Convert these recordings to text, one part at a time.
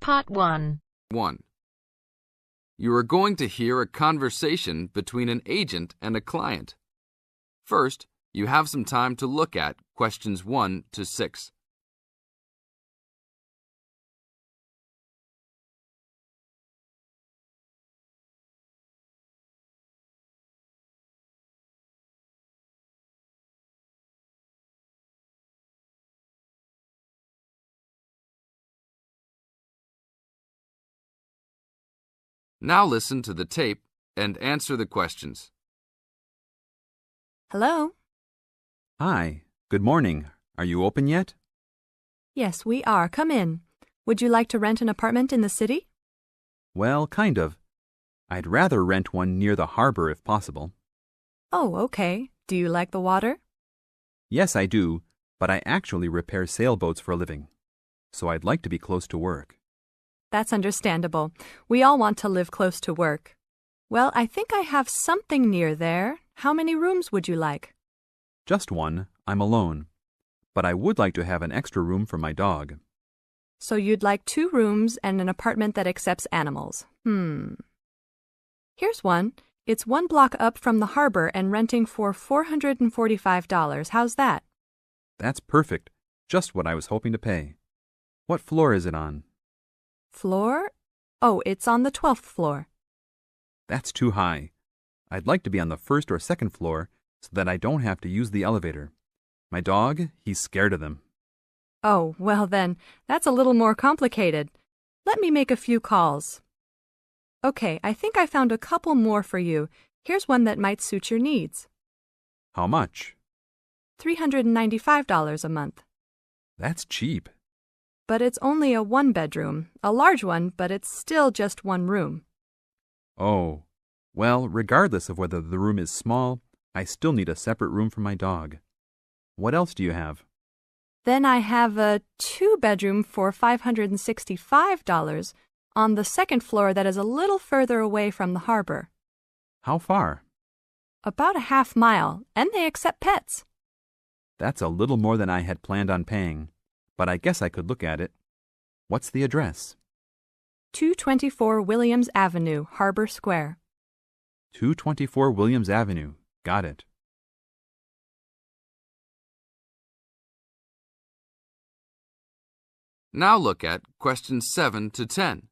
Part 1. 1. You are going to hear a conversation between an agent and a client. First, you have some time to look at questions 1 to 6. Now listen to the tape and answer the questions. Hello? Hi, good morning. Are you open yet? Yes, we are. Come in. Would you like to rent an apartment in the city? Well, kind of. I'd rather rent one near the harbor if possible. Oh, okay. Do you like the water? Yes, I do, but I actually repair sailboats for a living, so I'd like to be close to work. That's understandable. We all want to live close to work. Well, I think I have something near there. How many rooms would you like? Just one. I'm alone. But I would like to have an extra room for my dog. So you'd like 2 rooms and an apartment that accepts animals. Here's one. It's 1 block up from the harbor and renting for $445. How's that? That's perfect. Just what I was hoping to pay. What floor is it on? Floor? Oh, it's on the 12th floor. That's too high. I'd like to be on the 1st or 2nd floor so that I don't have to use the elevator. My dog, he's scared of them. Oh, well then, that's a little more complicated. Let me make a few calls. Okay, I think I found a couple more for you. Here's one that might suit your needs. How much? $395 a month. That's cheap. But it's only a 1-bedroom, a large one, but it's still just 1 room. Oh, well, regardless of whether the room is small, I still need a separate room for my dog. What else do you have? Then I have a 2-bedroom for $565 on the 2nd floor that is a little further away from the harbor. How far? About a half mile, and they accept pets. That's a little more than I had planned on paying, but I guess I could look at it. What's the address? 224 Williams Avenue, Harbor Square. 224 Williams Avenue. Got it. Now look at questions 7 to 10.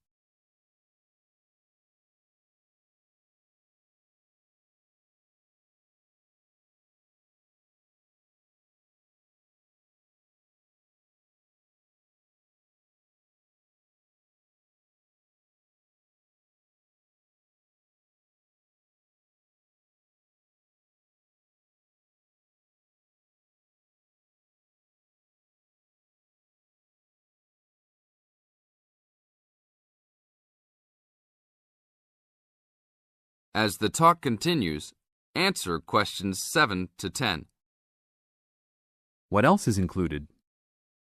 As the talk continues, answer questions 7 to 10. What else is included?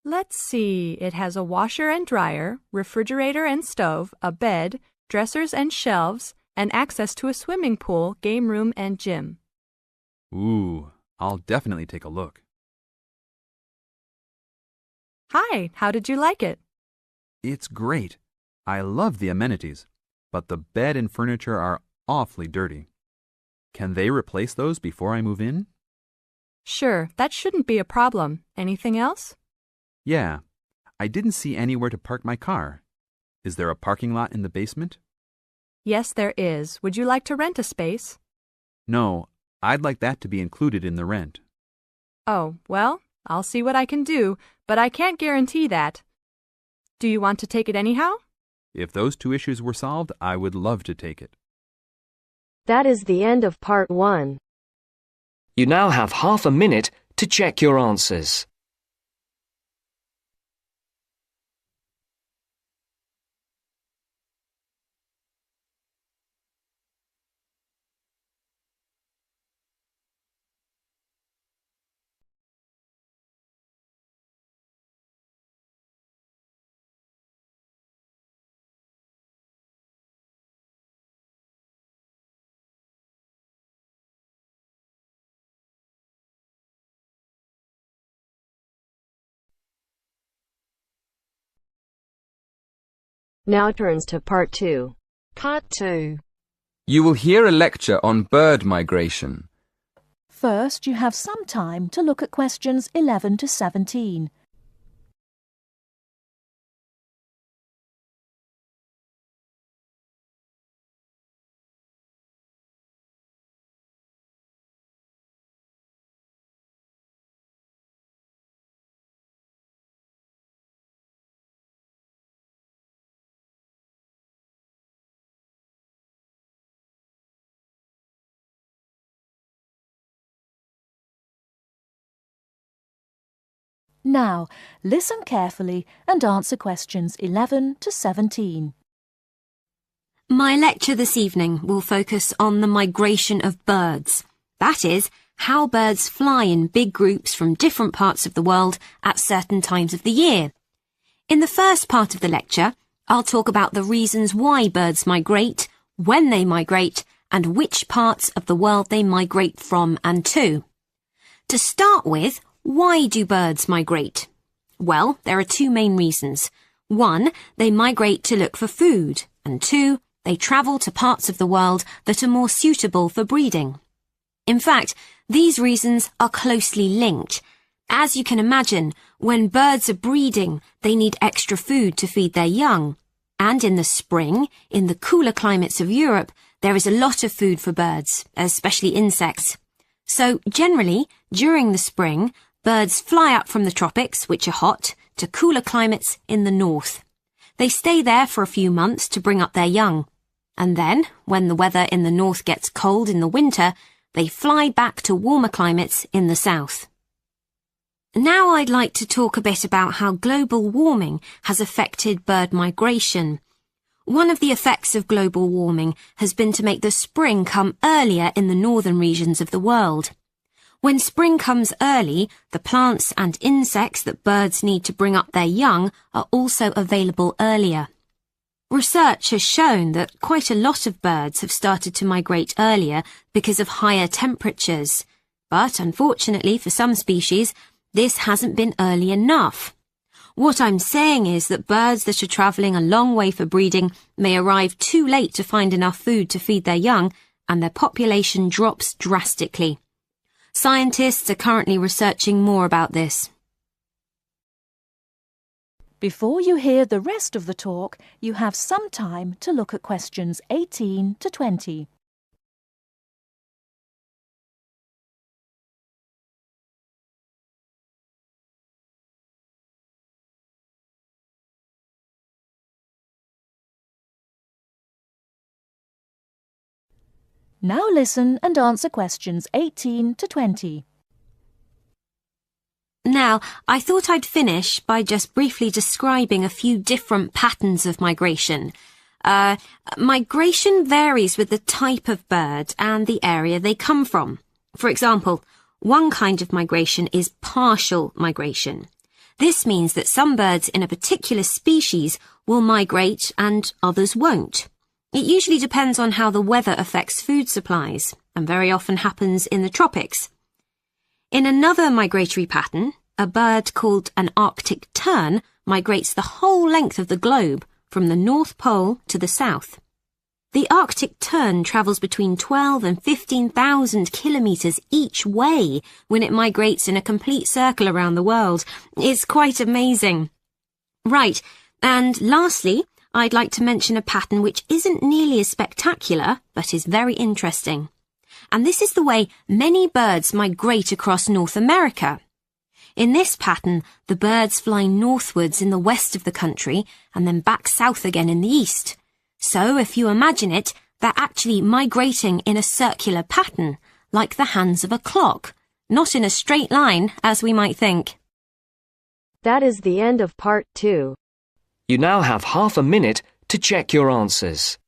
Let's see, it has a washer and dryer, refrigerator and stove, a bed, dressers and shelves, and access to a swimming pool, game room, and gym. Ooh, I'll definitely take a look. Hi, how did you like it? It's great. I love the amenities, but the bed and furniture are awfully dirty. Can they replace those before I move in? Sure, that shouldn't be a problem. Anything else? Yeah. I didn't see anywhere to park my car. Is there a parking lot in the basement? Yes, there is. Would you like to rent a space? No, I'd like that to be included in the rent. Oh, well, I'll see what I can do, but I can't guarantee that. Do you want to take it anyhow? If those 2 issues were solved, I would love to take it. That is the end of Part 1. You now have half a minute to check your answers. Now turns to Part 2. Part 2. You will hear a lecture on bird migration. First, you have some time to look at questions 11 to 17. Now, listen carefully and answer questions 11 to 17. My lecture this evening will focus on the migration of birds. That is, how birds fly in big groups from different parts of the world at certain times of the year. In the first part of the lecture, I'll talk about the reasons why birds migrate, when they migrate, and which parts of the world they migrate from and to. To start with, why do birds migrate? Well, there are two main reasons. One, they migrate to look for food, and two, they travel to parts of the world that are more suitable for breeding. In fact, these reasons are closely linked. As you can imagine, when birds are breeding, they need extra food to feed their young. And in the spring, in the cooler climates of Europe, there is a lot of food for birds, especially insects. So generally, during the spring, birds fly up from the tropics, which are hot, to cooler climates in the north. They stay there for a few months to bring up their young. And then, when the weather in the north gets cold in the winter, they fly back to warmer climates in the south. Now I'd like to talk a bit about how global warming has affected bird migration. One of the effects of global warming has been to make the spring come earlier in the northern regions of the world. When spring comes early, the plants and insects that birds need to bring up their young are also available earlier. Research has shown that quite a lot of birds have started to migrate earlier because of higher temperatures. But unfortunately for some species, this hasn't been early enough. What I'm saying is that birds that are travelling a long way for breeding may arrive too late to find enough food to feed their young, and their population drops drastically. Scientists are currently researching more about this. Before you hear the rest of the talk, you have some time to look at questions 18 to 20. Now listen and answer questions 18 to 20. Now, I thought I'd finish by just briefly describing a few different patterns of migration. Migration varies with the type of bird and the area they come from. For example, one kind of migration is partial migration. This means that some birds in a particular species will migrate and others won't. It usually depends on how the weather affects food supplies, and very often happens in the tropics. In another migratory pattern, a bird called an Arctic tern migrates the whole length of the globe, from the North Pole to the south. The Arctic tern travels between 12 and 15,000 kilometres each way when it migrates in a complete circle around the world. It's quite amazing. Right, and lastly, I'd like to mention a pattern which isn't nearly as spectacular, but is very interesting. And this is the way many birds migrate across North America. In this pattern, the birds fly northwards in the west of the country and then back south again in the east. So, if you imagine it, they're actually migrating in a circular pattern, like the hands of a clock, not in a straight line, as we might think. That is the end of Part 2. You now have half a minute to check your answers.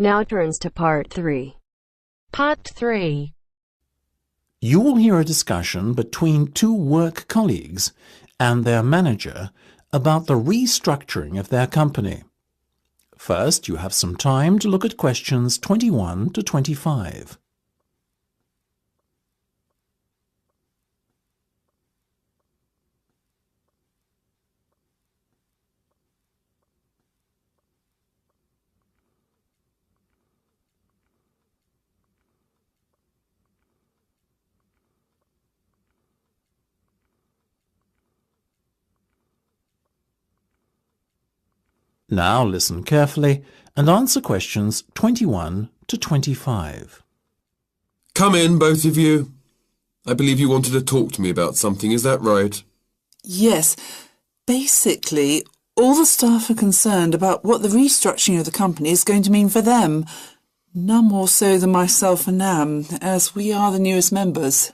Now turns to Part 3. Part 3. You will hear a discussion between two work colleagues and their manager about the restructuring of their company. First, you have some time to look at questions 21 to 25. Now listen carefully and answer questions 21 to 25. Come in, both of you. I believe you wanted to talk to me about something, is that right? Yes. Basically, all the staff are concerned about what the restructuring of the company is going to mean for them. None more so than myself and Nam, as we are the newest members.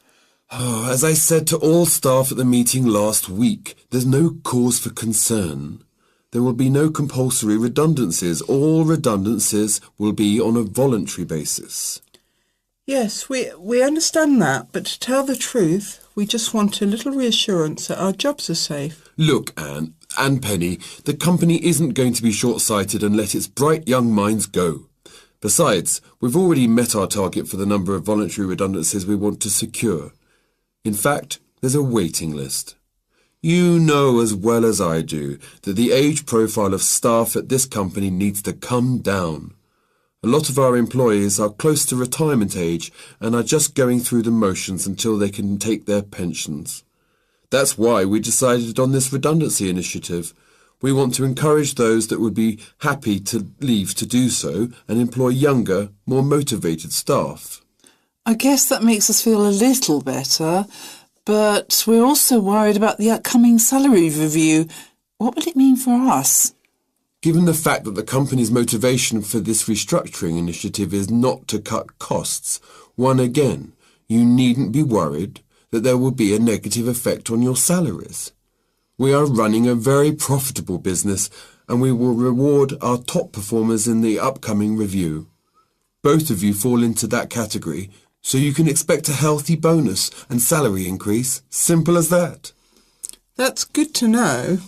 As I said to all staff at the meeting last week, there's no cause for concern. There will be no compulsory redundancies. All redundancies will be on a voluntary basis. Yes, we understand that, but to tell the truth, we just want a little reassurance that our jobs are safe. Look, Anne and Penny, the company isn't going to be short-sighted and let its bright young minds go. Besides, we've already met our target for the number of voluntary redundancies we want to secure. In fact, there's a waiting list. You know as well as I do that the age profile of staff at this company needs to come down. A lot of our employees are close to retirement age and are just going through the motions until they can take their pensions. That's why we decided on this redundancy initiative. We want to encourage those that would be happy to leave to do so and employ younger, more motivated staff. I guess that makes us feel a little better, but we're also worried about the upcoming salary review. What will it mean for us? Given the fact that the company's motivation for this restructuring initiative is not to cut costs, you needn't be worried that there will be a negative effect on your salaries. We are running a very profitable business and we will reward our top performers in the upcoming review. Both of you fall into that category, so you can expect a healthy bonus and salary increase. Simple as that. That's good to know.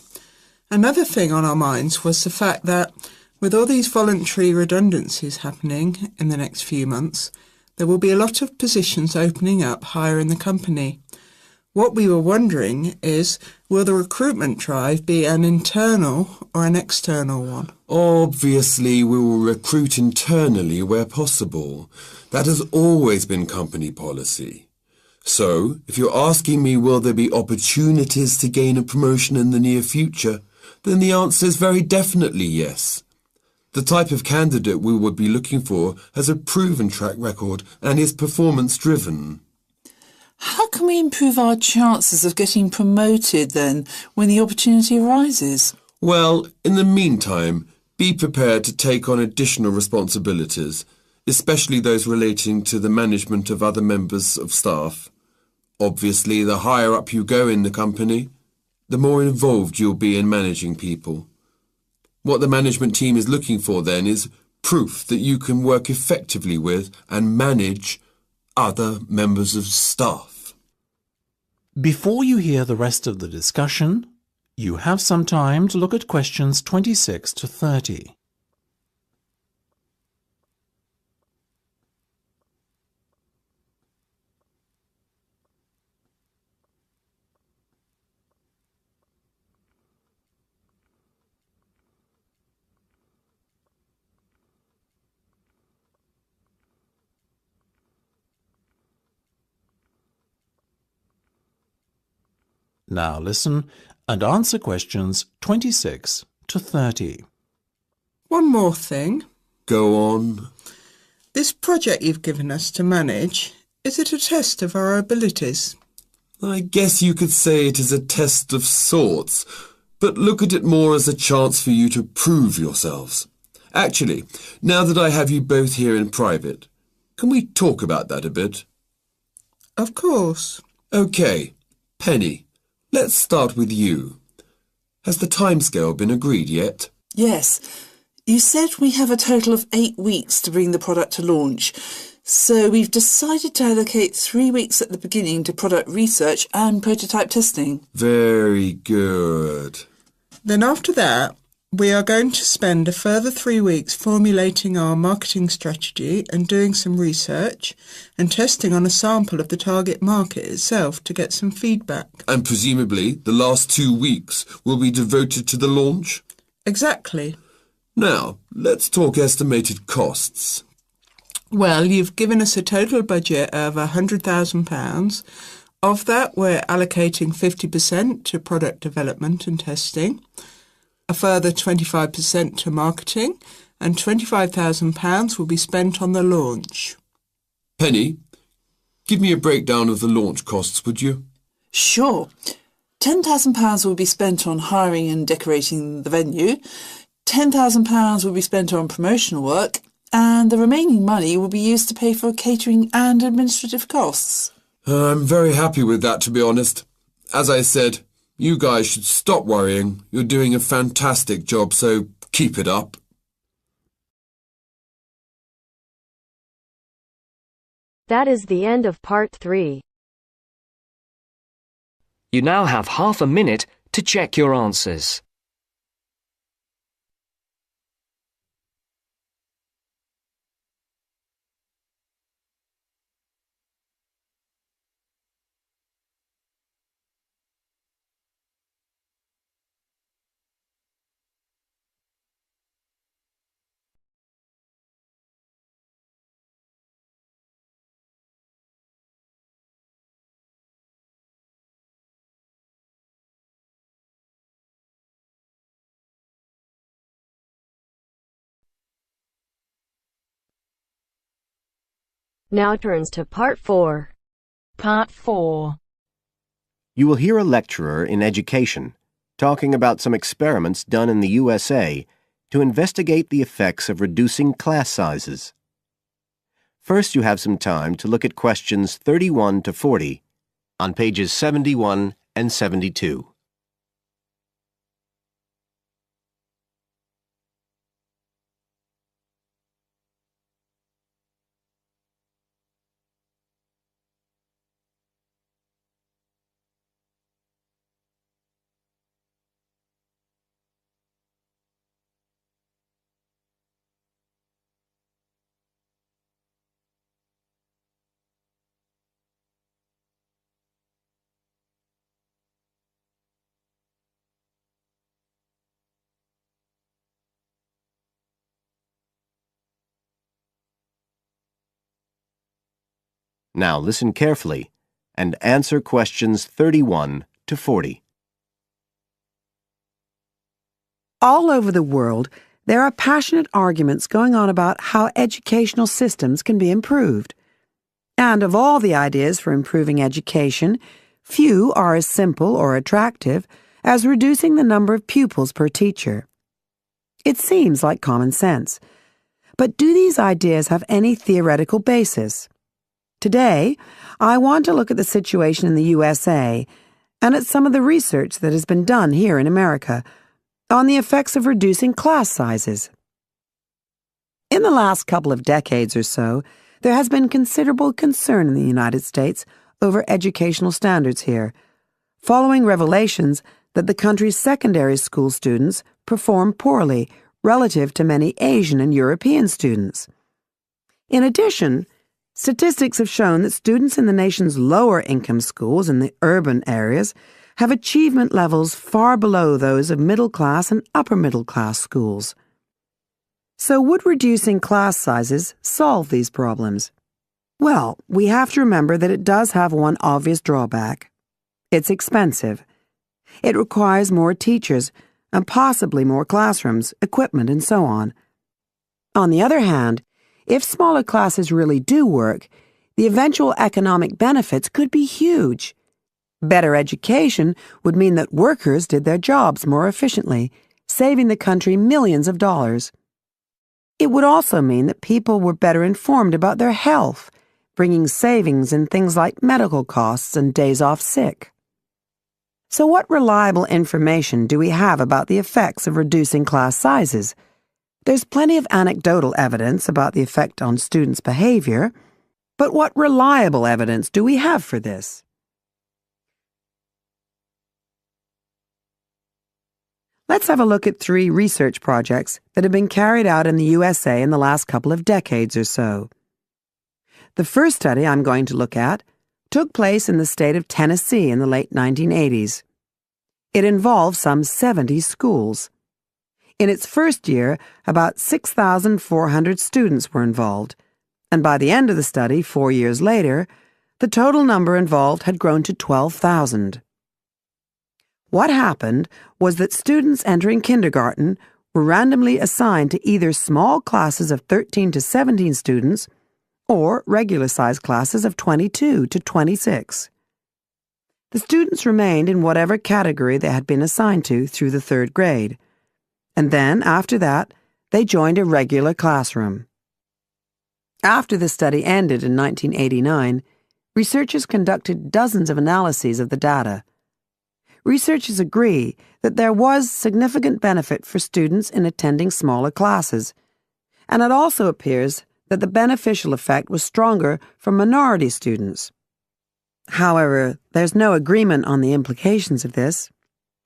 Another thing on our minds was the fact that with all these voluntary redundancies happening in the next few months, there will be a lot of positions opening up higher in the company. What we were wondering is, will the recruitment drive be an internal or an external one? Obviously, we will recruit internally where possible. That has always been company policy. So, if you're asking me will there be opportunities to gain a promotion in the near future, then the answer is very definitely yes. The type of candidate we would be looking for has a proven track record and is performance-driven. How can we improve our chances of getting promoted then when the opportunity arises? Well, in the meantime, be prepared to take on additional responsibilities, especially those relating to the management of other members of staff. Obviously, the higher up you go in the company, the more involved you'll be in managing people. What the management team is looking for then is proof that you can work effectively with and manage other members of staff. Before you hear the rest of the discussion, you have some time to look at questions 26 to 30. Now listen and answer questions 26 to 30. One more thing. Go on. This project you've given us to manage, is it a test of our abilities? I guess you could say it is a test of sorts, but look at it more as a chance for you to prove yourselves. Actually, now that I have you both here in private, can we talk about that a bit? Of course. OK, Penny, let's start with you. Has the timescale been agreed yet? Yes. You said we have a total of 8 weeks to bring the product to launch. So we've decided to allocate 3 weeks at the beginning to product research and prototype testing. Very good. Then after that, we are going to spend a further 3 weeks formulating our marketing strategy and doing some research and testing on a sample of the target market itself to get some feedback. And presumably the last 2 weeks will be devoted to the launch? Exactly. Now, let's talk estimated costs. Well, you've given us a total budget of £100,000. Of that, we're allocating 50% to product development and testing, a further 25% to marketing, and £25,000 will be spent on the launch. Penny, give me a breakdown of the launch costs, would you? Sure. £10,000 will be spent on hiring and decorating the venue. £10,000 will be spent on promotional work, and the remaining money will be used to pay for catering and administrative costs. I'm very happy with that, to be honest. As I said, you guys should stop worrying. You're doing a fantastic job, so keep it up. That is the end of part 3. You now have half a minute to check your answers. Now turns to part 4. Part 4. You will hear a lecturer in education talking about some experiments done in the USA to investigate the effects of reducing class sizes. First, you have some time to look at questions 31 to 40 on pages 71 and 72. Now listen carefully and answer questions 31 to 40. All over the world, there are passionate arguments going on about how educational systems can be improved. And of all the ideas for improving education, few are as simple or attractive as reducing the number of pupils per teacher. It seems like common sense. But do these ideas have any theoretical basis? Today, I want to look at the situation in the USA and at some of the research that has been done here in America on the effects of reducing class sizes. In the last couple of decades or so, there has been considerable concern in the United States over educational standards here, following revelations that the country's secondary school students perform poorly relative to many Asian and European students. In addition, statistics have shown that students in the nation's lower-income schools in the urban areas have achievement levels far below those of middle-class and upper-middle-class schools. So would reducing class sizes solve these problems? Well, we have to remember that it does have one obvious drawback. It's expensive. It requires more teachers and possibly more classrooms, equipment, and so on. On the other hand, if smaller classes really do work, the eventual economic benefits could be huge. Better education would mean that workers did their jobs more efficiently, saving the country millions of dollars. It would also mean that people were better informed about their health, bringing savings in things like medical costs and days off sick. So what reliable information do we have about the effects of reducing class sizes? There's plenty of anecdotal evidence about the effect on students' behavior, but what reliable evidence do we have for this? Let's have a look at 3 research projects that have been carried out in the USA in the last couple of decades or so. The first study I'm going to look at took place in the state of Tennessee in the late 1980s. It involved some 70 schools. In its first year, about 6,400 students were involved, and by the end of the study, 4 years later, the total number involved had grown to 12,000. What happened was that students entering kindergarten were randomly assigned to either small classes of 13 to 17 students or regular-sized classes of 22 to 26. The students remained in whatever category they had been assigned to through the 3rd grade, and then, after that, they joined a regular classroom. After the study ended in 1989, researchers conducted dozens of analyses of the data. Researchers agree that there was significant benefit for students in attending smaller classes, and it also appears that the beneficial effect was stronger for minority students. However, there's no agreement on the implications of this.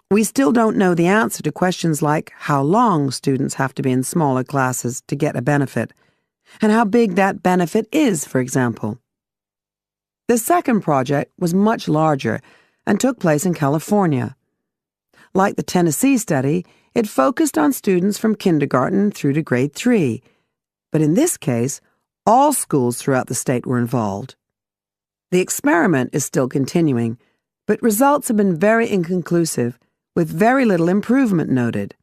We still don't know the answer to questions like how long students have to be in smaller classes to get a benefit, and how big that benefit is, for example. The second project was much larger and took place in California. Like the Tennessee study, it focused on students from kindergarten through to grade 3, but in this case, all schools throughout the state were involved. The experiment is still continuing, but results have been very inconclusive, with very little improvement noted.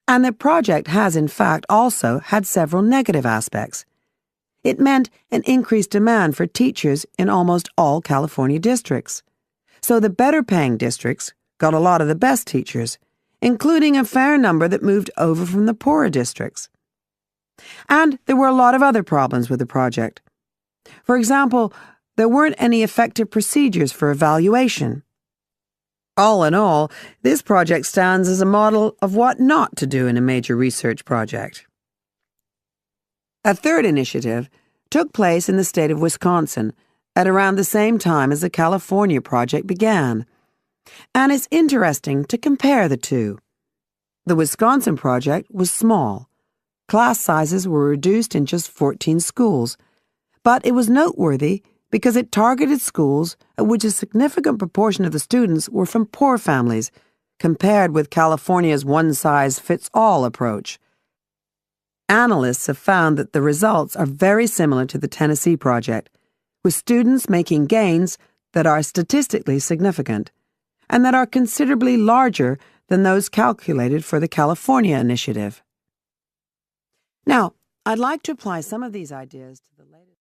And the project has, in fact, also had several negative aspects. It meant an increased demand for teachers in almost all California districts. So the better-paying districts got a lot of the best teachers, including a fair number that moved over from the poorer districts. And there were a lot of other problems with the project. For example, there weren't any effective procedures for evaluation. All in all, this project stands as a model of what not to do in a major research project. A third initiative took place in the state of Wisconsin at around the same time as the California project began, and it's interesting to compare the two. The Wisconsin project was small. Class sizes were reduced in just 14 schools, but it was noteworthy because it targeted schools at which a significant proportion of the students were from poor families, compared with California's one-size-fits-all approach. Analysts have found that the results are very similar to the Tennessee project, with students making gains that are statistically significant, and that are considerably larger than those calculated for the California initiative. Now, I'd like to apply some of these ideas to the latest